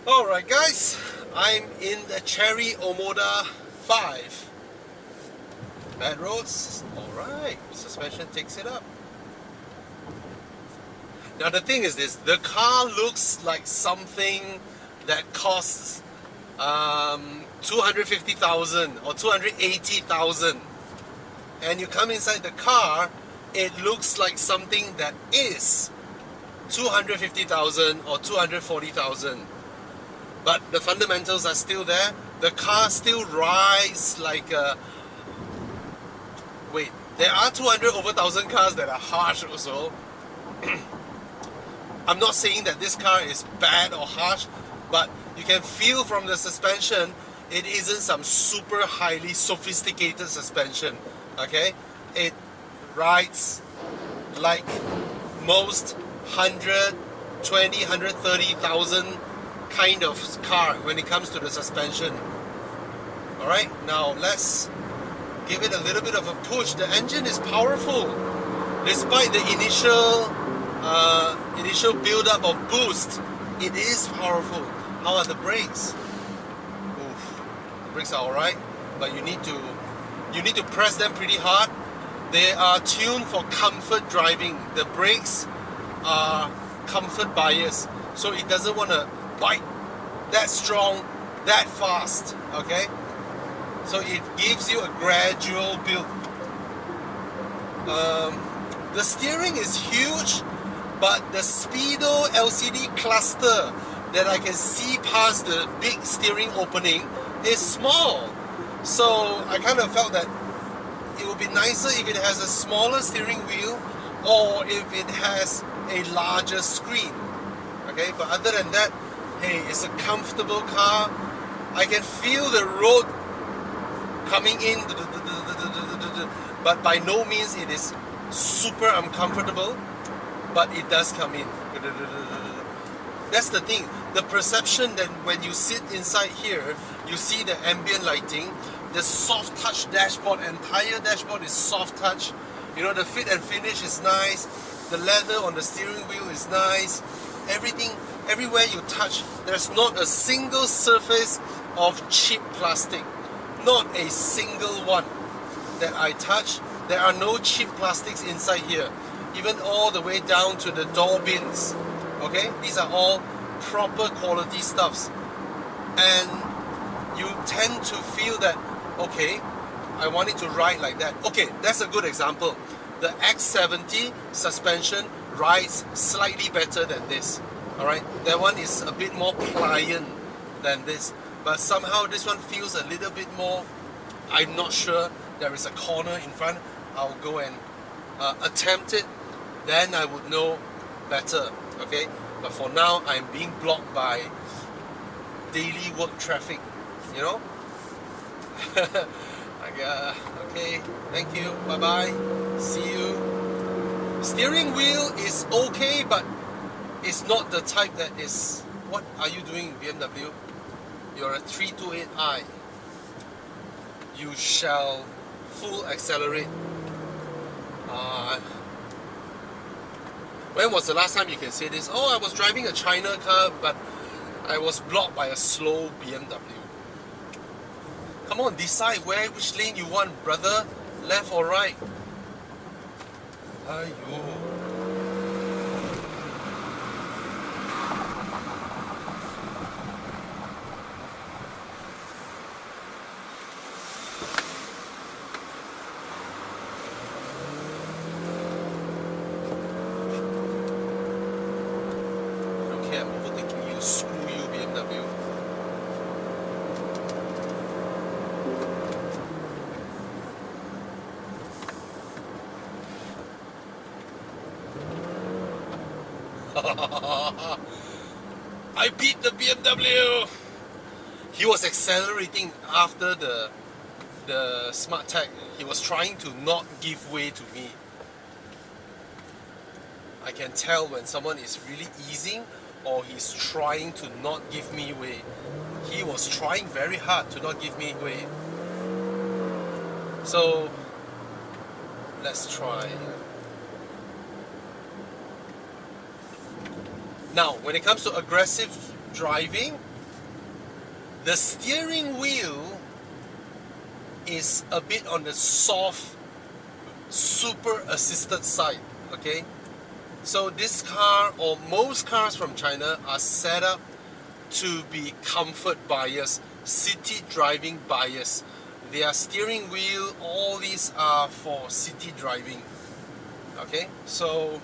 Alright guys, I'm in the Chery Omoda 5. Bad roads, alright, suspension takes it up. Now the thing is this, the car looks like something that costs 250,000 or 280,000, and you come inside the car, it looks like something that is 250,000 or 240,000. But the fundamentals are still there. The car still rides like a... Wait, there are 200 over 1,000 cars that are harsh also. I'm not saying that this car is bad or harsh, but you can feel from the suspension, it isn't some super highly sophisticated suspension, okay? It rides like most 120, 130,000 kind of car when it comes to the suspension. Alright, now let's give it a little bit of a push. The engine is powerful despite the initial build-up of boost. It is powerful. How are the brakes? Oof, the brakes are alright, but you need to press them pretty hard. They are tuned for comfort driving. The brakes are comfort bias, so it doesn't want to bite that strong, that fast, okay? So it gives you a gradual build. The steering is huge, but the Speedo LCD cluster that I can see past the big steering opening is small. So I kind of felt that it would be nicer if it has a smaller steering wheel or if it has a larger screen. Okay, but other than that, hey, it's a comfortable car. I can feel the road coming in, but by no means it is super uncomfortable, but it does come in. That's the thing. The perception that when you sit inside here, you see the ambient lighting, the soft touch dashboard, entire dashboard is soft touch. You know, the fit and finish is nice. The leather on the steering wheel is nice. Everything, everywhere you touch, there's not a single surface of cheap plastic. Not a single one that I touch. There are no cheap plastics inside here. Even all the way down to the door bins. Okay? These are all proper quality stuffs. And you tend to feel that, okay, I want it to ride like that. Okay, that's a good example. The X70 suspension rides slightly better than this. Alright, that one is a bit more pliant than this, but somehow this one feels a little bit more. I'm not sure. There is a corner in front. I'll go and attempt it, then I would know better. Okay, but for now I'm being blocked by daily work traffic, you know. Okay, thank you, bye bye, see you. Steering wheel is okay, but it's not the type that is... What are you doing, BMW? You're a 328i. You shall full accelerate. When was the last time you can say this? Oh, I was driving a China car, but I was blocked by a slow BMW. Come on, decide which lane you want, brother. Left or right? Aiyo. Okay, I'm overtaking you. Screw you, BMW. I beat the BMW. He was accelerating after the smart tag. He was trying to not give way to me. I can tell when someone is really easing or he's trying to not give me way. He was trying very hard to not give me way. So let's try. Now, when it comes to aggressive driving, The steering wheel is a bit on the soft, super assisted side, okay? So this car, or most cars from China, are set up to be comfort bias, city driving bias. Their steering wheel, all these are for city driving, okay? So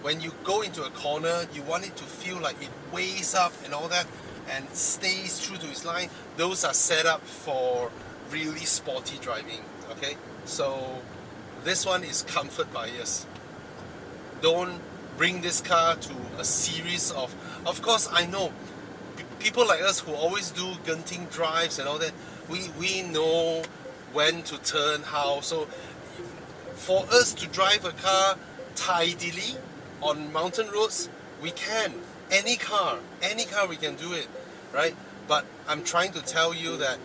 when you go into a corner, you want it to feel like it weighs up and all that and stays true to its line. Those are set up for really sporty driving, okay? So this one is comfort bias. Don't bring this car to a series of course I know people like us who always do Genting drives and all that, we know when to turn, how. So for us to drive a car tidily on mountain roads, we can. Any car we can do it, right? But I'm trying to tell you that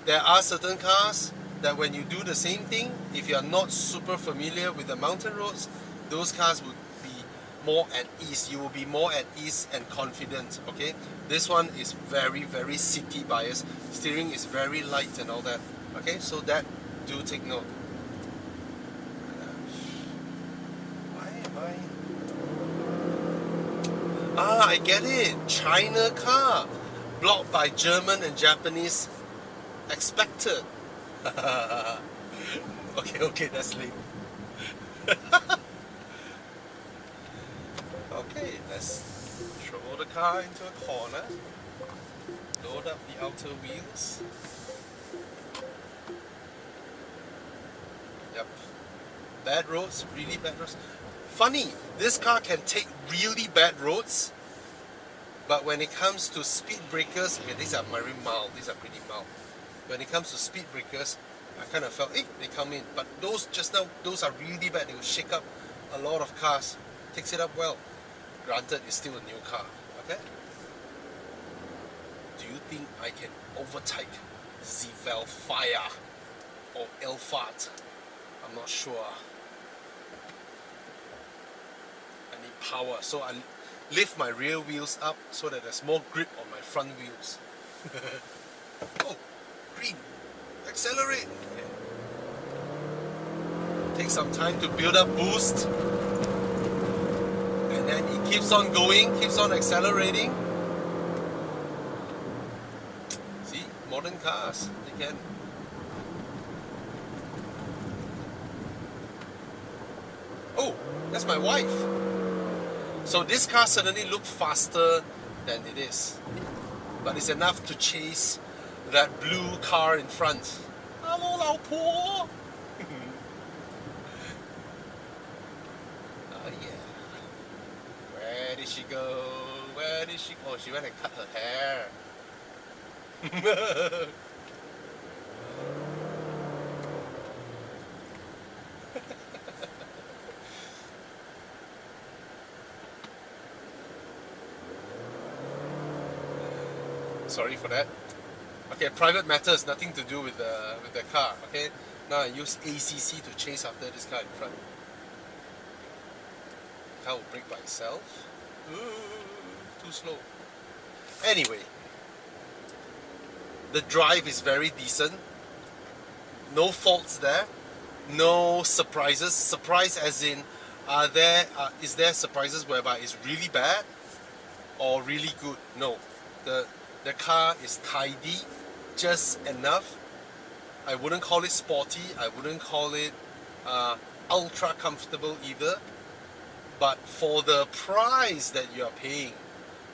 there are certain cars that when you do the same thing, if you are not super familiar with the mountain roads, those cars would be more at ease. You will be more at ease and confident, okay? This one is very, very city biased. Steering is very light and all that, okay? So that, do take note. Why am I... I get it. China car. Blocked by German and Japanese expected. Okay, that's lame. Okay, let's throw the car into a corner. Load up the outer wheels. Yep. Bad roads, really bad roads. Funny, this car can take really bad roads, but when it comes to speed breakers, okay, these are very mild, these are pretty mild. When it comes to speed breakers, I kind of felt, they come in. But those just now, those are really bad. They will shake up a lot of cars. Takes it up well. Granted, it's still a new car. Okay. Do you think I can overtake the Velfire or Elfart? I'm not sure. I need power, so I lift my rear wheels up so that there's more grip on my front wheels. Oh, green. Accelerate. Okay. Take some time to build up boost, and then it keeps on going, keeps on accelerating. See, modern cars, they can. Oh, that's my wife. So this car suddenly looks faster than it is, but it's enough to chase that blue car in front. Hello, 老婆. Oh yeah. Where did she go? Where did she go? Oh, she went and cut her hair. Sorry for that. Okay, private matters, nothing to do with the car. Okay, now I use ACC to chase after this car in front. The car will brake by itself. Ooh, too slow. Anyway, the drive is very decent. No faults there. No surprises. Surprise as in, is there surprises whereby it's really bad or really good? No. The car is tidy, just enough. I wouldn't call it sporty. I wouldn't call it ultra comfortable either. But for the price that you are paying,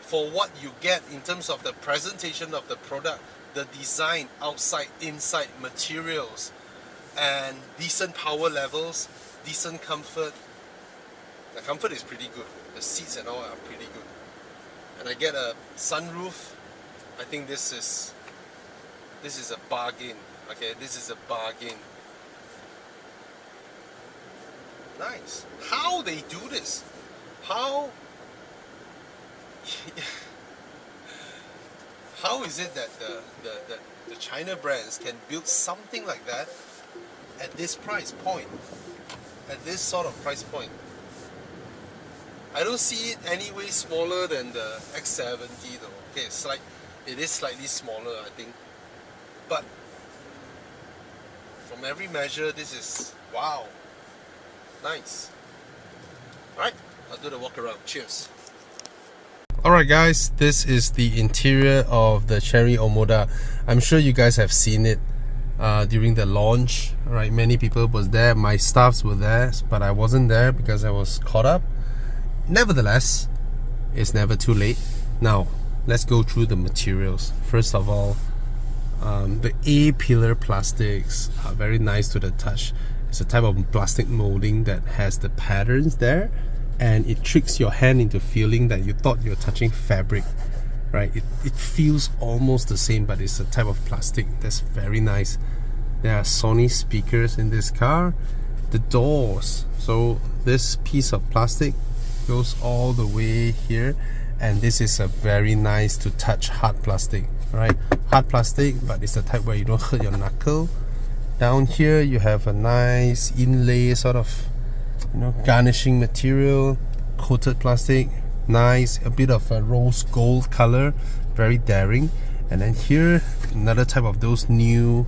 for what you get in terms of the presentation of the product, the design, outside, inside, materials, and decent power levels, decent comfort. The comfort is pretty good. The seats and all are pretty good. And I get a sunroof. I think this is a bargain. Okay, this is a bargain. Nice. How they do this? How is it that the China brands can build something like that at this price point? At this sort of price point? I don't see it any way smaller than the X70 though. Okay, it is slightly smaller, I think. But from every measure, this is wow, nice. Alright, I'll do the walk around. Cheers. Alright guys, this is the interior of the Chery Omoda. I'm sure you guys have seen it during the launch. Alright, many people was there, my staffs were there, but I wasn't there because I was caught up. Nevertheless, it's never too late. Now, let's go through the materials. First of all, the A-pillar plastics are very nice to the touch. It's a type of plastic molding that has the patterns there, and it tricks your hand into feeling that you thought you're touching fabric, right? It feels almost the same, but it's a type of plastic that's very nice. There are Sony speakers in this car. The doors, so this piece of plastic goes all the way here, and this is a very nice to touch hard plastic, right? Hard plastic, but it's the type where you don't hurt your knuckle. Down here you have a nice inlay, sort of, you know, garnishing material, coated plastic, nice, a bit of a rose gold color, very daring. And then here, another type of those new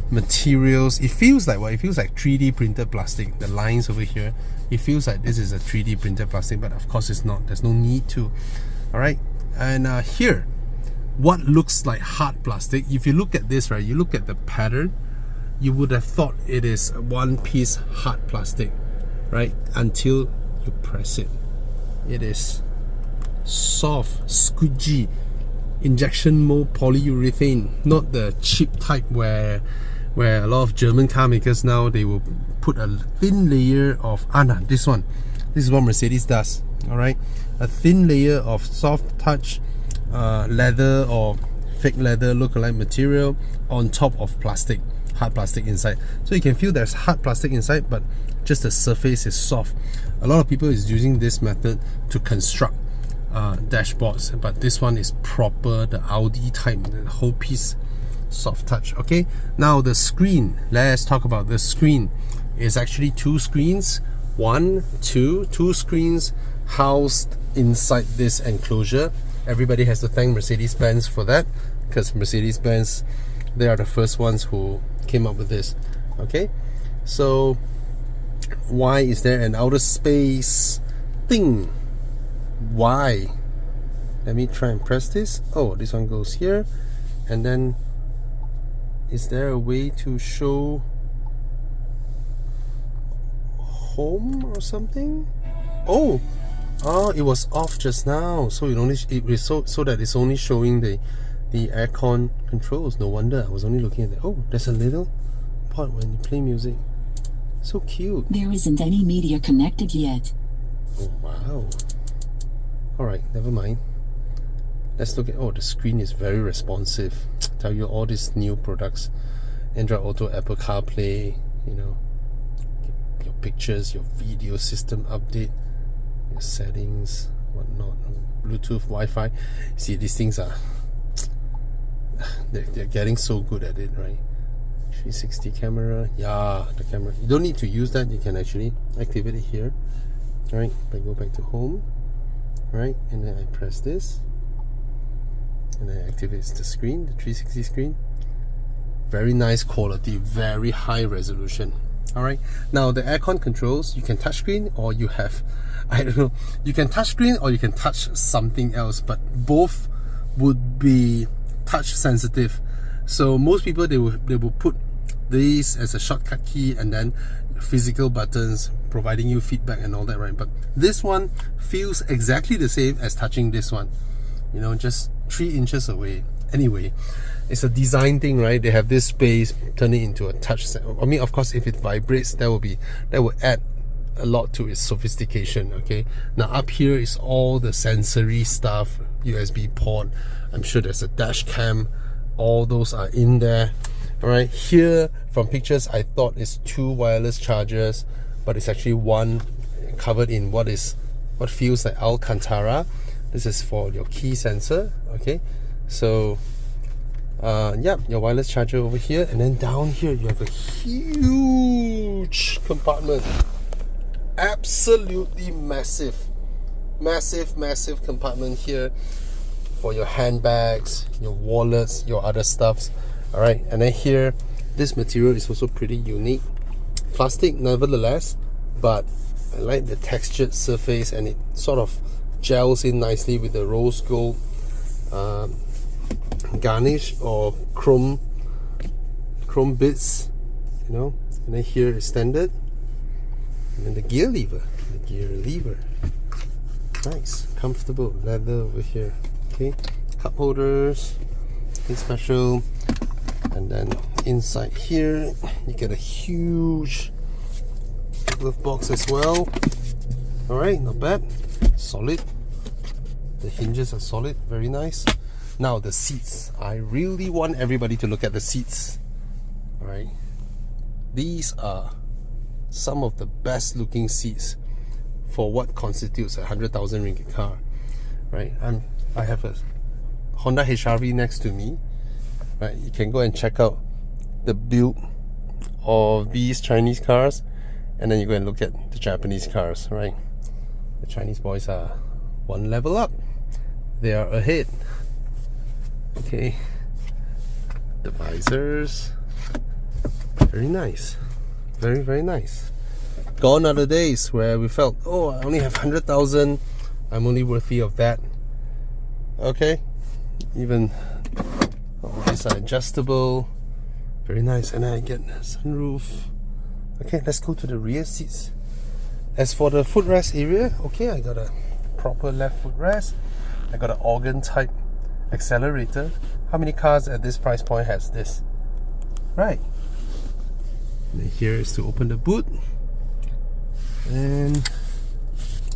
materials. It feels like what? It feels like 3D printed plastic. The lines over here, it feels like this is a 3D printed plastic, but of course it's not. There's no need to. Alright, and here, what looks like hard plastic, if you look at this, right, you look at the pattern, you would have thought it is one piece hard plastic, right? Until you press it. It is soft, squidgy, injection mold polyurethane, not the cheap type where a lot of German car makers now, they will put a thin layer of this is what Mercedes does. Alright, a thin layer of soft touch leather or fake leather lookalike material on top of plastic, hard plastic inside. So you can feel there's hard plastic inside, but just the surface is soft. A lot of people is using this method to construct dashboards, but this one is proper, the Audi type, the whole piece soft touch. Okay, now the screen, let's talk about the screen. It's actually two screens, two screens housed inside this enclosure. Everybody has to thank Mercedes-Benz for that, because Mercedes-Benz, they are the first ones who came up with this. Okay, so why is there an outer space thing? Why? Let me try and press this. Oh, this one goes here, and then is there a way to show home or something? Oh, it was off just now, so it was so that it's only showing the aircon controls. No wonder, I was only looking at that. Oh, there's a little part when you play music. So cute. There isn't any media connected yet. Oh wow. Alright, never mind. Let's look at, oh, the screen is very responsive. Tell you all these new products, Android Auto, Apple CarPlay, you know, your pictures, your video system update, your settings, whatnot, Bluetooth, Wi-Fi. See, these things are, they're getting so good at it, right? 360 camera, yeah, the camera. You don't need to use that, you can actually activate it here. Alright, I go back to home, right, and then I press this, and then it activates the screen, the 360 screen. Very nice quality, very high resolution. Alright, now the aircon controls, you can touchscreen, or you have, I don't know, you can touchscreen or you can touch something else, but both would be touch sensitive. So most people, they will put these as a shortcut key and then physical buttons providing you feedback and all that, right? But this one feels exactly the same as touching this one, you know, just 3 inches away. Anyway, it's a design thing, right? They have this space, turn it into a touch set. I mean, of course, if it vibrates, that will add a lot to its sophistication. Okay, now up here is all the sensory stuff, USB port, I'm sure there's a dash cam, all those are in there. All right, here from pictures I thought it's 2 wireless chargers, but it's actually one covered in what feels like Alcantara. This is for your key sensor. Okay, so yeah, your wireless charger over here, and then down here you have a huge compartment, absolutely massive. massive compartment here for your handbags, your wallets, your other stuffs. Alright, and then here, this material is also pretty unique. Plastic nevertheless, but I like the textured surface, and it sort of gels in nicely with the rose gold garnish or chrome bits, you know. And then here is standard, and then the gear lever, nice, comfortable leather over here. Okay, cup holders, nothing special. And then inside here you get a huge glove box as well. Alright, not bad, solid. The hinges are solid, very nice. Now the seats, I really want everybody to look at the seats. Alright, these are some of the best looking seats for what constitutes a 100,000 ringgit car. Right, I have a Honda HR-V next to me. Right, you can go and check out the build of these Chinese cars, and then you go and look at the Japanese cars. Right, the Chinese boys are one level up, they are ahead. Okay, the visors, very nice, very nice. Gone are the days where we felt, oh, I only have 100,000, I'm only worthy of that. Okay, even all these are adjustable, very nice. And then I get a sunroof. Okay, let's go to the rear seats. As for the footrest area, okay, I got a proper left footrest. I got an organ type accelerator. How many cars at this price point has this? Right. And then here is to open the boot. And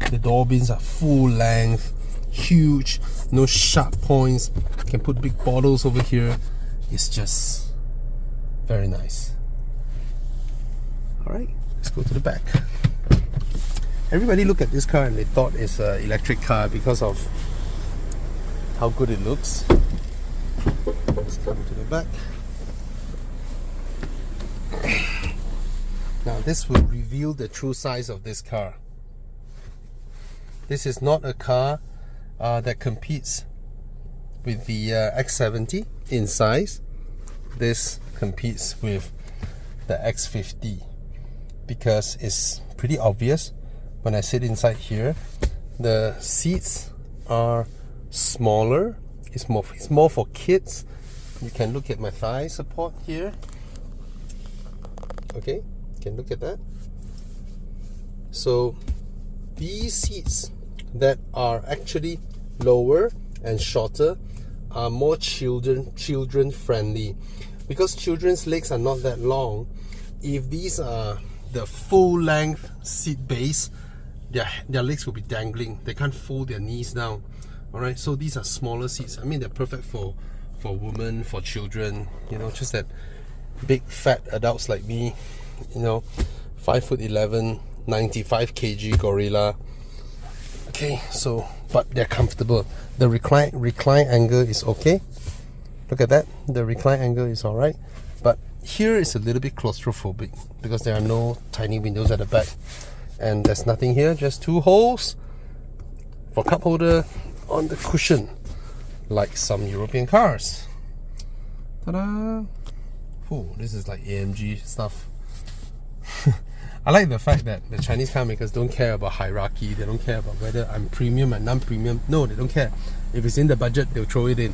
the door bins are full length, huge, no sharp points. You can put big bottles over here. It's just very nice. Alright, let's go to the back. Everybody look at this car and they thought it's an electric car because of how good it looks. Let's come to the back. Now this will reveal the true size of this car. This is not a car that competes with the X70 in size. This competes with the X50 because it's pretty obvious when I sit inside here. The seats are smaller. It's more for kids. You can look at my thigh support here. Okay, you can look at that. So these seats that are actually lower and shorter are more children friendly, because children's legs are not that long. If these are the full length seat base, their legs will be dangling. They can't fold their knees down. Alright, so these are smaller seats. I mean, they're perfect for women, for children, you know, just that big fat adults like me, you know, 5'11", 95 kg gorilla. Okay, so, but they're comfortable. The recline angle is okay. Look at that, the recline angle is alright. But here is a little bit claustrophobic because there are no tiny windows at the back. And there's nothing here, just two holes for cup holder on the cushion, like some European cars. Ta-da! Oh, this is like AMG stuff. I like the fact that the Chinese car makers don't care about hierarchy. They don't care about whether I'm premium and non-premium. No, they don't care. If it's in the budget, they'll throw it in.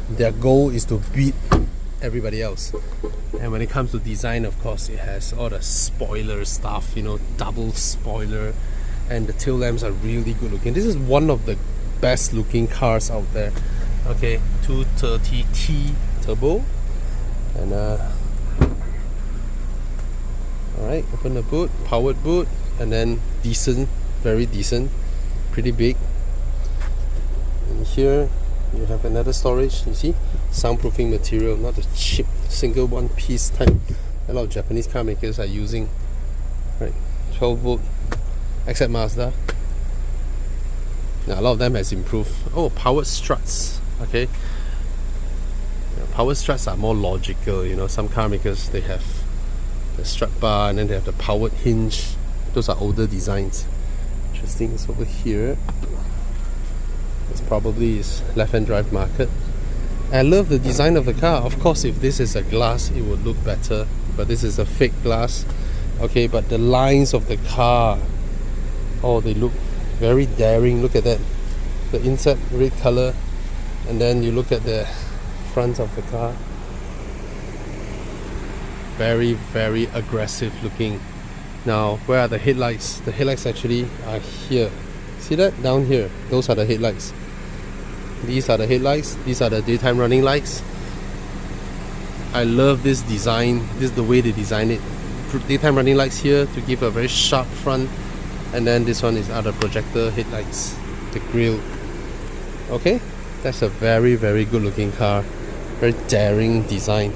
Their goal is to beat everybody else. And when it comes to design, of course, it has all the spoiler stuff, you know, double spoiler, and the tail lamps are really good looking. This is one of the best looking cars out there. Okay, 230T turbo. And alright, open the boot, powered boot, and then decent, very decent, pretty big. And here you have another storage, you see, soundproofing material, not a cheap single one piece type a lot of Japanese car makers are using. Right, 12 volt, except Mazda. Now a lot of them has improved. Oh, powered struts. Okay, power struts are more logical, you know. Some car makers, they have the strap bar, and then they have the powered hinge. Those are older designs. Interesting is over here. It's probably its left-hand drive market. I love the design of the car. Of course, if this is a glass, it would look better, but this is a fake glass. Okay, but the lines of the car, oh, they look very daring. Look at that, the inside red color, and then you look at the front of the car, very, very aggressive looking. Now, where are the headlights? The headlights actually are here. See that? Down here. Those are the headlights. These are the headlights. These are the daytime running lights. I love this design. This is the way they design it. Daytime running lights here to give a very sharp front, and then this one is other projector headlights. The grille. Okay, that's a very, very good looking car. Very daring design.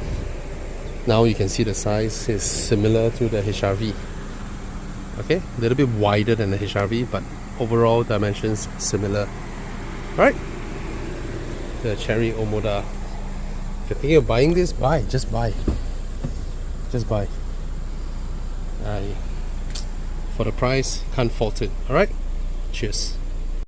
Now you can see the size is similar to the HRV. Okay, a little bit wider than the HRV, but overall dimensions similar. Alright, the Chery Omoda. If you're thinking of buying this, buy. Just buy. Just buy. For the price, can't fault it. Alright, cheers.